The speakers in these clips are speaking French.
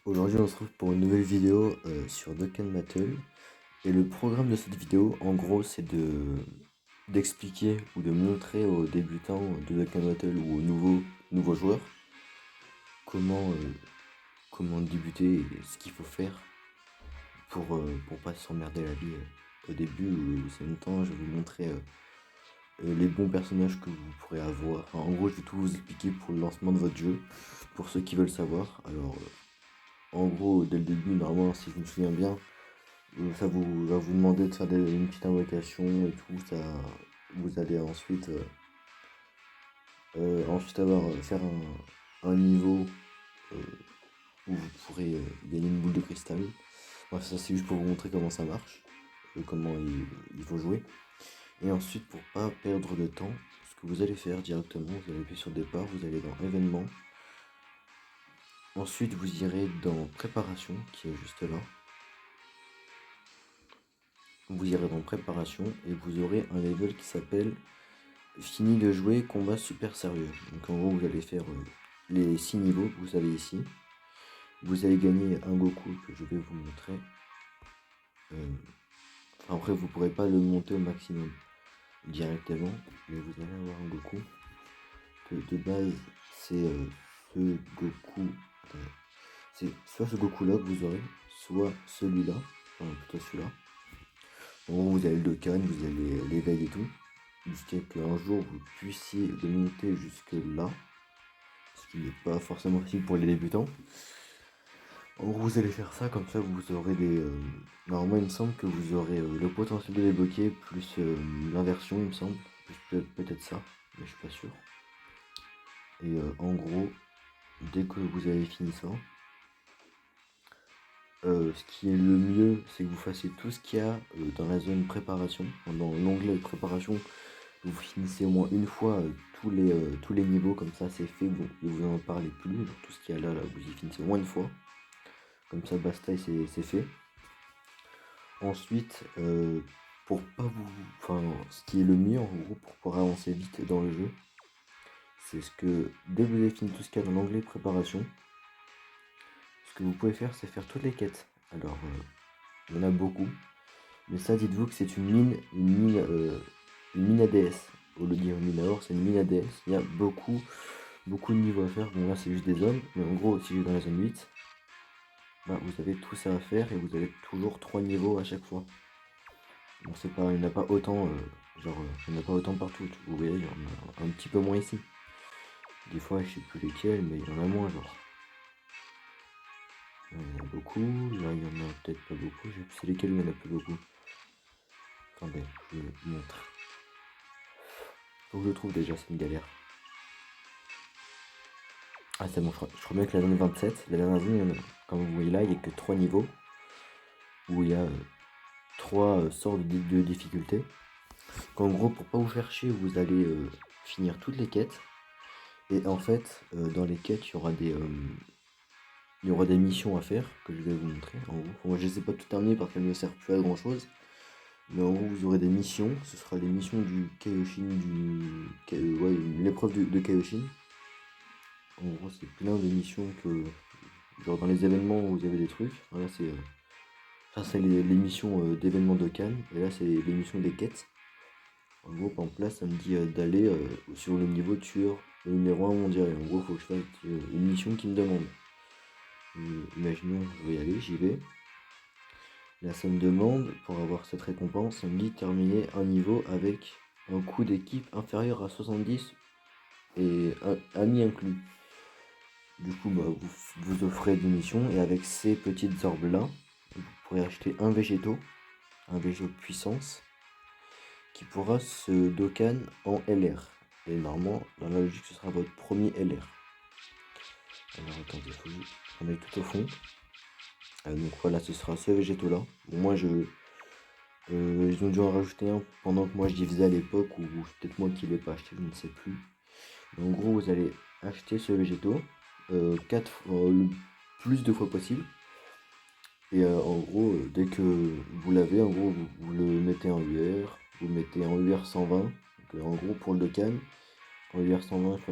Aujourd'hui, on se retrouve pour une nouvelle vidéo sur Dokkan Battle. Et le programme de cette vidéo, en gros, c'est d'expliquer ou de montrer aux débutants de Dokkan Battle ou aux nouveaux joueurs comment, comment débuter et ce qu'il faut faire pour pas s'emmerder la vie au début. C'est longtemps, je vais vous montrer les bons personnages que vous pourrez avoir. Enfin, en gros, je vais tout vous expliquer pour le lancement de votre jeu, pour ceux qui veulent savoir. Alors, en gros, dès le début, normalement, si je me souviens bien, ça vous va vous demander de faire une petite invocation et tout. Ça, vous allez ensuite faire un niveau euh, où vous pourrez gagner une boule de cristal. Bref, ça c'est juste pour vous montrer comment ça marche, comment il faut jouer. Et ensuite, pour pas perdre de temps, ce que vous allez faire directement, vous allez appuyer sur départ, vous allez dans événements. Ensuite, vous irez dans préparation, qui est juste là. Vous irez dans préparation et vous aurez un level qui s'appelle fini de jouer combat super sérieux. Donc en gros, vous allez faire les 6 niveaux que vous avez ici. Vous allez gagner un Goku que je vais vous montrer. Après, vous pourrez pas le monter au maximum directement, mais vous allez avoir un Goku que de base c'est ce Goku. C'est soit ce Goku là que vous aurez, soit celui-là, enfin plutôt celui-là. En gros, vous avez le Dokkan, vous avez l'éveil et tout, jusqu'à qu'un jour vous puissiez le monter jusque là, ce qui n'est pas forcément facile pour les débutants. En gros, vous allez faire ça, comme ça vous aurez des... normalement, il me semble que vous aurez le potentiel de débloquer plus l'inversion, il me semble. Peut-être ça, mais je suis pas sûr. Et en gros, dès que vous avez fini ça, ce qui est le mieux, c'est que vous fassiez tout ce qu'il y a dans la zone préparation. Dans l'onglet préparation, vous finissez au moins une fois tous les niveaux, comme ça c'est fait, bon, et vous n'en parlez plus. Genre, tout ce qu'il y a là, vous y finissez au moins une fois. Comme ça, basta, et c'est fait. Ensuite, pour pas vous... Enfin, ce qui est le mieux, en gros, pour pouvoir avancer vite dans le jeu, c'est ce que, dès que vous avez fini tout ce qu'il y a dans l'onglet préparation, ce que vous pouvez faire, c'est faire toutes les quêtes. Alors, il y en a beaucoup. Mais ça, dites-vous que c'est une mine ADS. Au lieu de dire une mine à or, c'est une mine ADS. Il y a beaucoup de niveaux à faire. Bon, là, c'est juste des zones. Mais en gros, si je vais dans la zone 8, bah, vous avez tout ça à faire et vous avez toujours 3 niveaux à chaque fois. Bon, c'est pas, il n'y en a pas autant, il n'y en a pas autant partout. Vous voyez, il y en a un petit peu moins ici. Des fois, je sais plus lesquels, mais il y en a moins, genre. Là, il y en a beaucoup, là, il y en a peut-être pas beaucoup. Je sais plus c'est lesquels il y en a plus beaucoup. Attendez, je vous montre. Faut que je le trouve déjà, c'est une galère. Ah, c'est bon, je crois bien que la zone 27, la dernière zone, comme vous voyez là, il n'y a que 3 niveaux. Où il y a 3 sortes de difficultés. En gros, pour pas vous faire chier, vous allez finir toutes les quêtes. Et en fait, dans les quêtes, il y aura des missions à faire que je vais vous montrer. En gros, moi je ne les ai pas tout terminées parce qu'elles ne me servent plus à grand chose. Mais en gros, vous aurez des missions. Ce sera les missions du Kaioshin, ouais, l'épreuve de Kaioshin. En gros, c'est plein de missions que, genre dans les événements, vous avez des trucs. Là, ça, c'est les missions d'événements de Cannes. Et là, c'est les missions des quêtes. En gros, par exemple, là, ça me dit d'aller sur le niveau tueur numéro 1 mondial. Et en gros, il faut que je fasse une mission qui me demande. Imaginons, je vais y aller, j'y vais. Là, ça me demande, pour avoir cette récompense, ça me dit terminer un niveau avec un coût d'équipe inférieur à 70 et ami inclus. Du coup, bah, vous offrez des missions et avec ces petites orbes là, vous pourrez acheter un végétaux puissance qui pourra se Dokkan en LR. Et normalement, dans la logique, ce sera votre premier LR. Alors attendez, il faut que je remette tout au fond. Donc voilà, ce sera ce végétaux là. Bon, moi, ils ont dû en rajouter un pendant que moi je divisais à l'époque, ou peut-être moi qui ne l'ai pas acheté, je ne sais plus. Mais en gros, vous allez acheter ce végétaux 4 le plus de fois possible. Et en gros, dès que vous l'avez, en gros, vous le mettez en UR, vous le mettez en UR 120. Donc, en gros, pour le Dokkan, en UR 120, il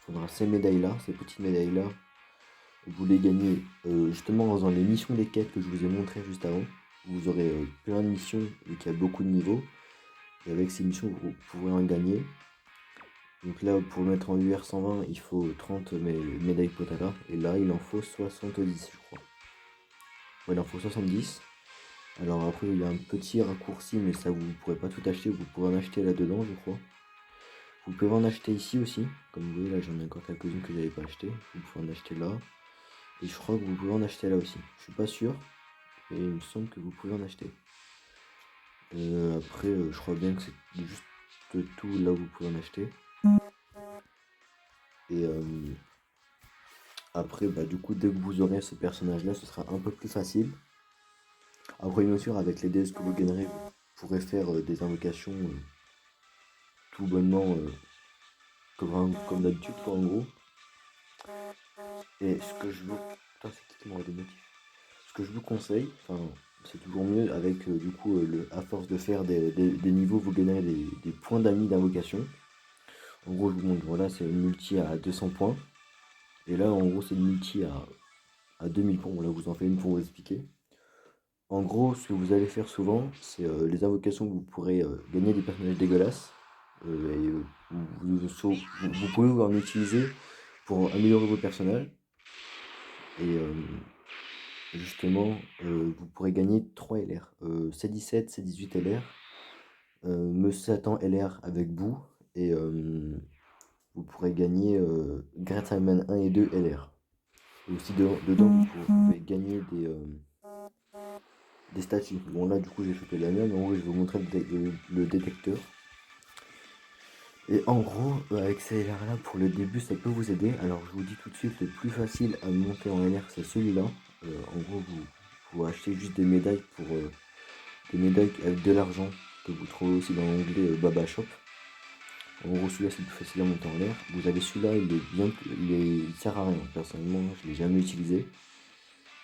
faudra ces médailles-là, ces petites médailles-là, vous les gagnez justement en faisant les missions des quêtes que je vous ai montré juste avant. Vous aurez plein de missions vu qu'il y a beaucoup de niveaux. Et avec ces missions, vous pourrez en gagner. Donc là, pour le mettre en UR 120, il faut 30 médailles Potala. Et là, il en faut 70, je crois. Ouais, il en faut 70. Alors après, il y a un petit raccourci, mais ça, vous ne pourrez pas tout acheter. Vous pourrez en acheter là-dedans, je crois. Vous pouvez en acheter ici aussi. Comme vous voyez, là, j'en ai encore quelques-unes que j'avais pas achetées. Vous pouvez en acheter là. Et je crois que vous pouvez en acheter là aussi. Je suis pas sûr, mais il me semble que vous pouvez en acheter. Après, je crois bien que c'est juste tout là où vous pouvez en acheter. Et après, bah, du coup, dès que vous aurez ce personnage-là, ce sera un peu plus facile. Après, bien sûr, avec les DS que vous gagnerez, vous pourrez faire des invocations tout bonnement comme d'habitude, quoi, en gros. Et ce que je vous... Putain, c'est qui m'aurait des motifs. Ce que je vous conseille, enfin, c'est toujours mieux avec, du coup, à force de faire des niveaux, vous gagnerez des points d'amis d'invocation. En gros, je vous montre, voilà, c'est une multi à 200 points. Et là, en gros, c'est une multi à 2000 points. Bon, là, je vous en fais une pour vous expliquer. En gros, ce que vous allez faire souvent, c'est les invocations que vous pourrez gagner des personnages dégueulasses. Vous pouvez en utiliser pour améliorer vos personnages. Et justement, vous pourrez gagner 3 LR. C17, C18 LR, Me Satan LR avec boue. Et vous pourrez gagner Great Simon 1 et 2 LR. Et aussi dedans, vous pouvez gagner des statues. Bon là du coup j'ai chopé la mienne, en gros je vais vous montrer le détecteur. Et en gros avec ces LR là pour le début ça peut vous aider. Alors je vous dis tout de suite, le plus facile à monter en LR c'est celui-là. En gros vous achetez juste des médailles pour des médailles avec de l'argent que vous trouvez aussi dans l'onglet Baba Shop. En gros celui-là c'est le plus facile à monter en l'air. Vous avez celui-là, il sert à rien. Personnellement je l'ai jamais utilisé.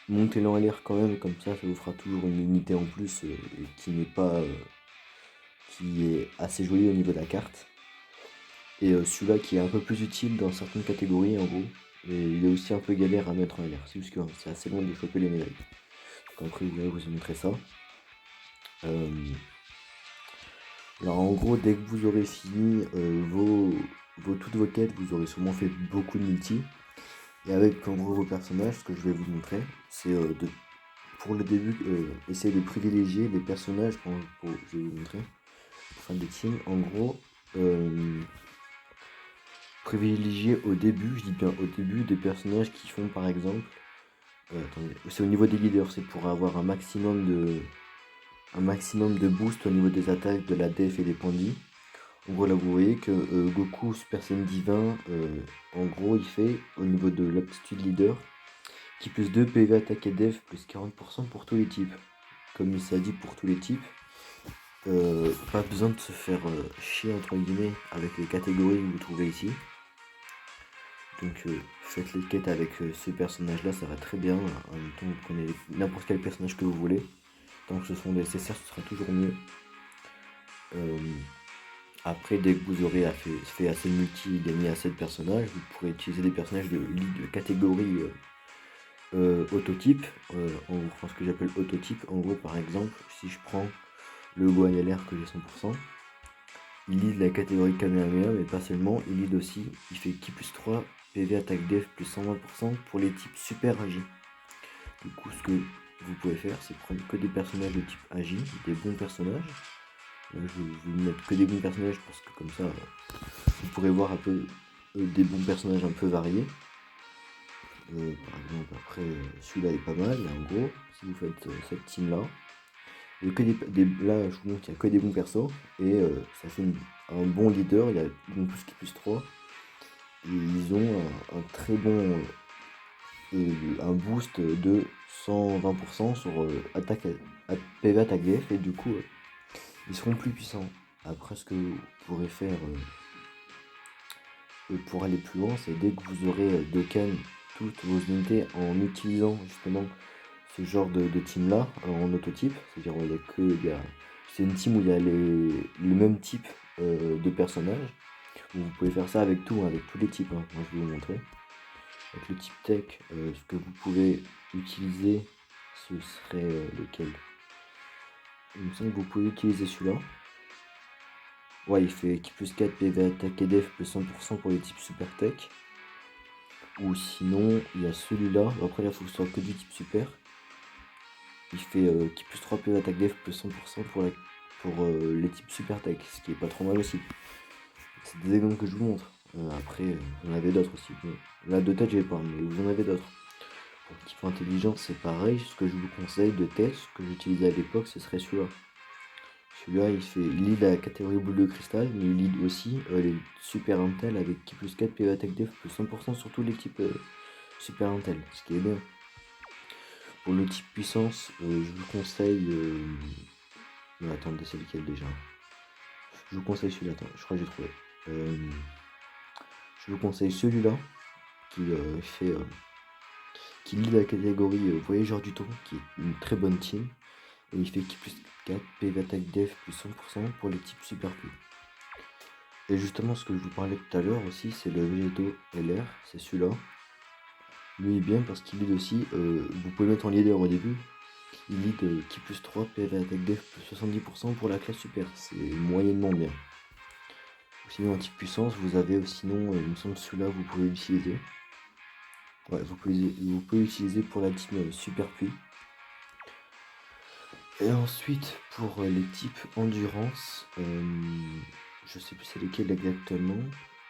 Montez-le en l'air quand même, comme ça vous fera toujours une unité en plus qui n'est pas qui est assez jolie au niveau de la carte. Et celui-là qui est un peu plus utile dans certaines catégories en gros. Et il est aussi un peu galère à mettre en l'air. C'est juste que c'est assez loin de choper les médailles. Donc après je vais vous montrer ça. Alors en gros dès que vous aurez fini toutes vos quêtes, vous aurez sûrement fait beaucoup de multi. Et avec en gros vos personnages, ce que je vais vous montrer, c'est pour le début, essayer de privilégier les personnages, je vais vous montrer, pour faire des teams, en gros, privilégier au début, je dis bien au début, des personnages qui font par exemple, attendez, c'est au niveau des leaders, c'est pour avoir un maximum de boost au niveau des attaques, de la def et des points de vie. En gros là vous voyez que Goku Super Saiyan Divin, en gros il fait au niveau de l'aptitude leader, qui plus 2 PV attaque et def plus 40% pour tous les types. Comme il s'est dit pour tous les types, pas besoin de se faire chier entre guillemets avec les catégories que vous trouvez ici. Donc faites les quêtes avec ce personnage là, ça va très bien. En même temps vous prenez n'importe quel personnage que vous voulez. Tant que ce sont nécessaires, ce sera toujours mieux. Après, dès que vous aurez fait assez de multi et gagné assez de personnages, vous pourrez utiliser des personnages de catégorie autotype. Ce que j'appelle autotype, en gros, par exemple, si je prends le Gohan LR que j'ai 100%, il lead la catégorie Kamehameha, mais pas seulement, il lead aussi, il fait Ki plus 3, PV attaque def plus 120% pour les types super agi. Du coup, ce que vous pouvez faire, c'est prendre que des personnages de type agi, des bons personnages. Là, je vais vous mettre que des bons personnages parce que comme ça, vous pourrez voir un peu des bons personnages un peu variés. Par exemple, après, celui-là est pas mal, en gros, si vous faites cette team-là. Il y a que là, je vous montre qu'il n'y a que des bons persos, et ça fait un bon leader, ils ont tous qui plus 3. Et ils ont un très bon un boost de 120% sur PV attaque VF, et du coup, ils seront plus puissants. Après, ce que vous pourrez faire pour aller plus loin, c'est dès que vous aurez Dokkan toutes vos unités en utilisant justement ce genre de team là en autotype, c'est-à-dire c'est une team où il y a les mêmes types de personnages. Vous pouvez faire ça avec tout, avec tous les types, hein. Moi je vais vous montrer. avec le type tech, ce que vous pouvez utiliser, ce serait lequel? Il me semble que vous pouvez utiliser celui-là. Ouais, il fait qui plus 4 PV attaque et def plus 100% pour les types super tech. Ou sinon, il y a celui-là. Après, là, il faut que ce soit que du type super. Il fait qui plus 3 PV attaque def plus 100% pour les types super tech, ce qui est pas trop mal aussi. C'est des exemples que je vous montre. Après, vous en avez d'autres aussi. Bon, là, de tête, j'ai pas, mais vous en avez d'autres. Pour type intelligent, c'est pareil. Ce que je vous conseille de test, ce que j'utilisais à l'époque, ce serait celui-là. Celui-là, il lead la catégorie boule de cristal, mais il lead aussi les super intel avec qui plus 4 PV attaque def plus 100% sur tous les types super intel, ce qui est bien. Pour le type puissance, je vous conseille. Non, attendez, c'est lequel déjà? Je vous conseille celui-là, attends, je crois que j'ai trouvé. Je vous conseille celui-là qui qui lit la catégorie voyageur du temps, qui est une très bonne team. Et il fait qui plus 4 PV attaque def plus 100% pour les types super Q. Et justement, ce que je vous parlais tout à l'heure aussi, c'est le Vegeto LR, c'est celui-là. Lui il est bien parce qu'il lead aussi, vous pouvez mettre en leader au début. Il lead qui plus 3 PV attaque def plus 70% pour la classe super, c'est moyennement bien. Sinon en type puissance, vous avez sinon, il me semble celui-là vous pouvez l'utiliser. Ouais, vous pouvez l'utiliser pour la team super puits. Et ensuite pour les types endurance, je sais plus c'est lesquels exactement,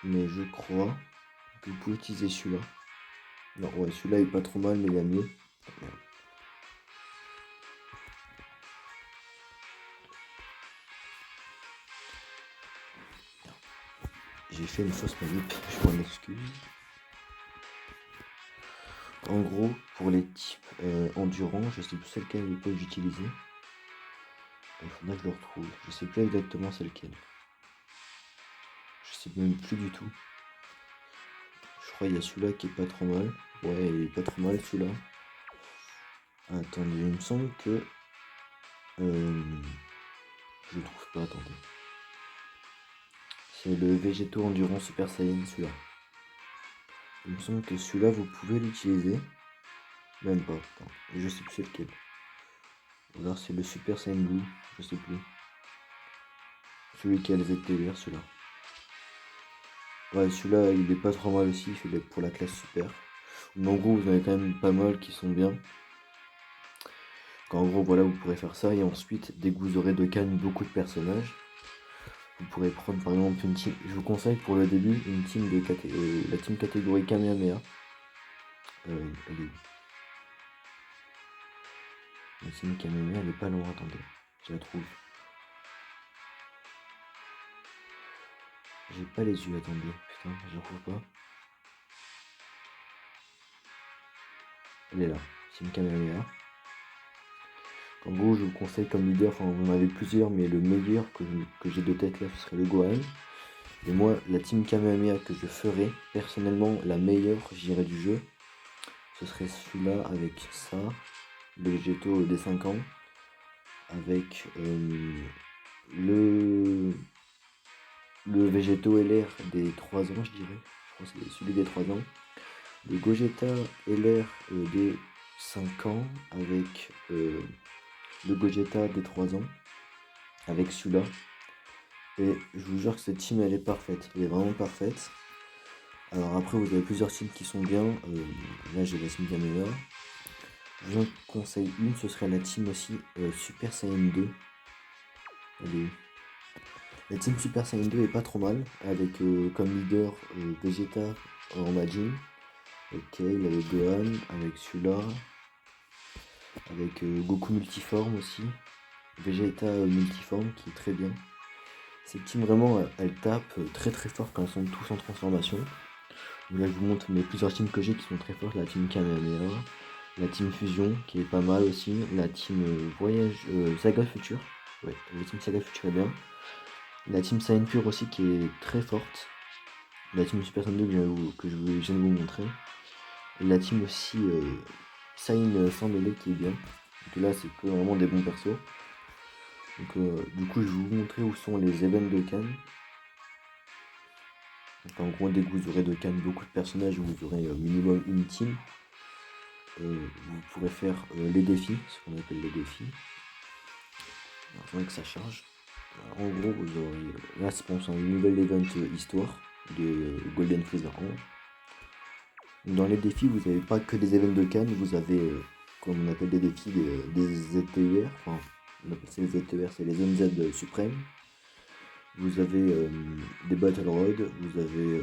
mais je crois que vous pouvez utiliser celui-là. Non, ouais, celui-là est pas trop mal, mais il y a mieux. J'ai fait une fausse manip, je m'en excuse. En gros, pour les types endurance, je sais plus c'est lequel ils peuvent utiliser. Il faudra que je le retrouve. Je sais plus exactement c'est lequel. Je sais même plus du tout. Je crois qu'il y a celui-là qui est pas trop mal. Ouais, il est pas trop mal celui-là. Attendez, il me semble que... je le trouve pas, attendez. C'est le Végéto Endurance Super Saiyan, celui-là. Il me semble que celui-là, vous pouvez l'utiliser. Même pas, attends. Je sais plus c'est lequel. Ou alors c'est le Super Saiyan Blue, je sais plus. Celui qui a les ZTVR, celui-là. Ouais, celui-là, il est pas trop mal aussi, il fait pour la classe super. Mais en gros, vous en avez quand même pas mal qui sont bien. En gros, voilà, vous pourrez faire ça. Et ensuite, dès que vous aurez de canne beaucoup de personnages, vous pourrez prendre par exemple une team. Je vous conseille pour le début une team de la team catégorie Kamehameha. Elle est où? La team Kamehameha, elle est pas loin, attendez. Je la trouve. J'ai pas les yeux, attendez. Putain, je la trouve pas. Elle est là. Team Kamehameha. En gros, je vous conseille comme leader, enfin vous en avez plusieurs, mais le meilleur que j'ai de tête là, ce serait le Gohan. Et moi, la team Kamehameha que je ferais, personnellement, la meilleure, je dirais, du jeu, ce serait celui-là avec ça, le Végéto des 5 ans, avec le Végéto LR des 3 ans, je dirais. Je pense que c'est celui des 3 ans. Le Gogeta LR des 5 ans, avec le Gogeta des 3 ans, avec celui-là. Et je vous jure que cette team elle est parfaite, elle est vraiment parfaite. Alors après vous avez plusieurs teams qui sont bien, là j'ai la team Kamehameha. Je vous en conseille une, ce serait la team aussi Super Saiyan 2. Elle est où? La team Super Saiyan 2 est pas trop mal, avec comme leader Vegeta en Majin, avec Kale, avec Gohan, avec celui-là, avec Goku multiforme aussi, Vegeta multiforme qui est très bien. Cette team vraiment elle tape très très fort quand elles sont tous en transformation. Donc là je vous montre mes plusieurs teams que j'ai qui sont très fortes, la team Kamehameha, la team Fusion qui est pas mal aussi, la team Voyage Saga Future, ouais, la team Saga Future est bien, la team Saiyan Pure aussi qui est très forte, la team Super Saiyan 2 que je viens de vous montrer, et la team aussi Saiyan Sandele qui est bien. Donc là c'est que vraiment des bons persos. Donc du coup je vais vous montrer où sont les events de Cannes. Donc en gros, dès que vous aurez de cannes beaucoup de personnages, vous aurez minimum une team. Vous pourrez faire les défis, ce qu'on appelle les défis. Alors, faudrait que ça charge. Alors, en gros, vous aurez là, c'est pour une nouvelle event histoire de Golden Freezer 11. Dans les défis, vous n'avez pas que des événements de cannes, vous avez, comme on appelle des défis, des ZTUR. Enfin, on appelle ça les ZTUR, c'est les zones Z suprêmes. Vous avez des Battle Road, vous avez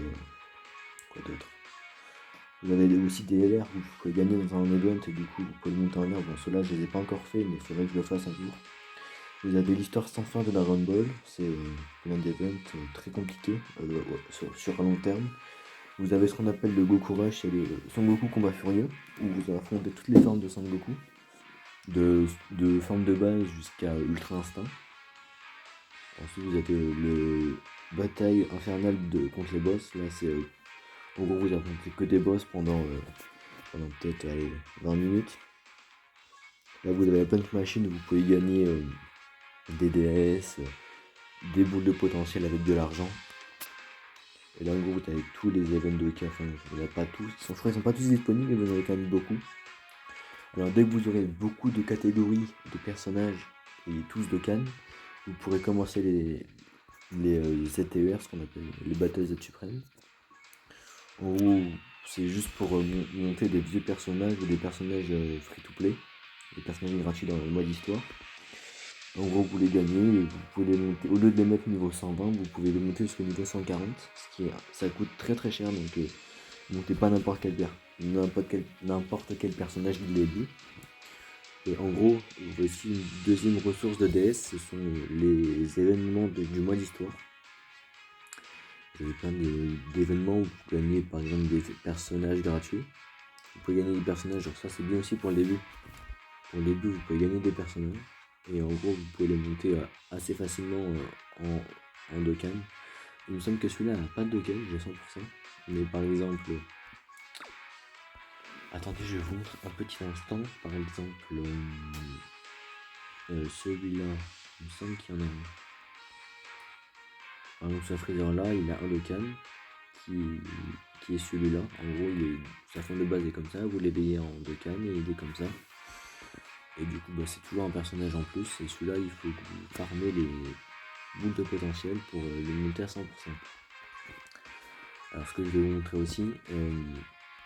quoi d'autre? Vous avez aussi des LR où vous pouvez gagner dans un event et du coup vous pouvez monter en l'air. Bon, ceux-là je les ai pas encore fait, mais il faudrait que je le fasse un jour. Vous avez l'histoire sans fin de Dragon Ball, c'est plein d'events très compliqués sur un long terme. Vous avez ce qu'on appelle le Goku Rush, c'est le Son Goku Combat Furieux, où vous affrontez toutes les formes de Son Goku, de forme de base jusqu'à Ultra Instinct. Ensuite vous avez le bataille infernale contre les boss, là c'est en gros vous affrontez que des boss pendant peut-être 20 minutes. Là vous avez la Punch Machine où vous pouvez gagner des DS, des boules de potentiel avec de l'argent. Et là en gros vous avez tous les events de cas, enfin il n'y en a pas tous, je crois qu'ils sont pas tous disponibles mais vous en avez quand même beaucoup. Alors dès que vous aurez beaucoup de catégories de personnages et tous de cannes, vous pourrez commencer les ZTER, ce qu'on appelle les Battles Z Suprêmes. En gros, c'est juste pour monter des vieux personnages ou des personnages free-to-play, des personnages gratuits dans le mode histoire. En gros, vous les gagnez, vous pouvez les monter, au lieu de les mettre niveau 120, vous pouvez les monter jusqu'au niveau 140, ça coûte très très cher, donc montez pas n'importe quel personnage dès le début. Et en gros, voici une deuxième ressource de DS, ce sont les événements du mode histoire. Vous avez plein d'événements où vous gagnez par exemple des personnages gratuits. Vous pouvez gagner des personnages, genre ça c'est bien aussi pour le début. Pour le début, vous pouvez gagner des personnages. Et en gros, vous pouvez les monter assez facilement en Dokkan. Il me semble que celui-là n'a pas de Dokkan, j'ai 100%. Mais par exemple... Attendez, je vous montre un petit instant. Par exemple, celui-là, il me semble qu'il y en a un. Par exemple, ce Freezer-là, il a un Dokkan qui est celui-là. En gros, sa forme de base est comme ça. Vous l'éveillez en Dokkan et il est comme ça. Et du coup, c'est toujours un personnage en plus. Et celui-là, il faut que vous farmez les boules de potentiel pour le monter à 100%. Alors, ce que je vais vous montrer aussi,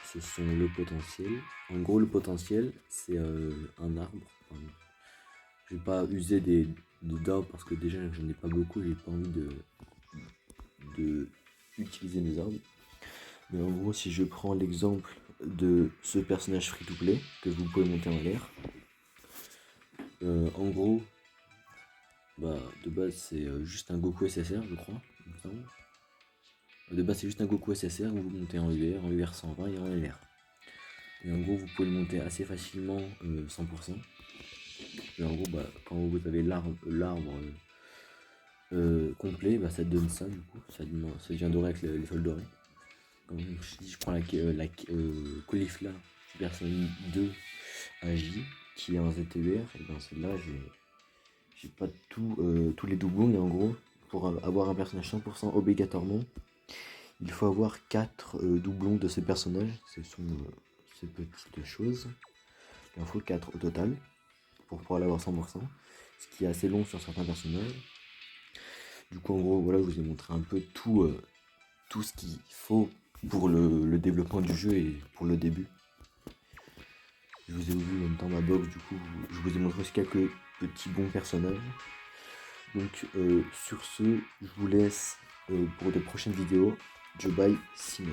ce sont le potentiel. En gros, le potentiel, c'est un arbre. Enfin, je vais pas user des d'arbres parce que déjà, j'en ai pas beaucoup. J'ai pas envie de utiliser mes arbres. Mais en gros, si je prends l'exemple de ce personnage free-to-play que vous pouvez monter en l'air, en gros, de base c'est juste un Goku SSR, je crois. De base c'est juste un Goku SSR, vous montez en UR 120 et en LR. Et en gros, vous pouvez le monter assez facilement 100%. Et en gros, quand vous avez l'arbre complet, ça donne ça du coup. Ça devient doré avec les feuilles dorées. Si je prends la Caulifla Personne 2 AJ qui est en ZTUR, et dans celle-là j'ai pas tous les doublons, et en gros pour avoir un personnage 100% obligatoirement il faut avoir 4 doublons de ces personnages. Ce sont ces petites choses, il en faut 4 au total pour pouvoir l'avoir 100%, ce qui est assez long sur certains personnages. Du coup en gros voilà, je vous ai montré un peu tout ce qu'il faut pour le développement du jeu et pour le début. Je vous ai vu même dans ma box, du coup je vous ai montré aussi quelques petits bons personnages. Donc sur ce, je vous laisse pour de prochaines vidéos. Joe by Simmer.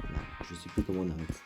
Voilà, je sais plus comment on arrête.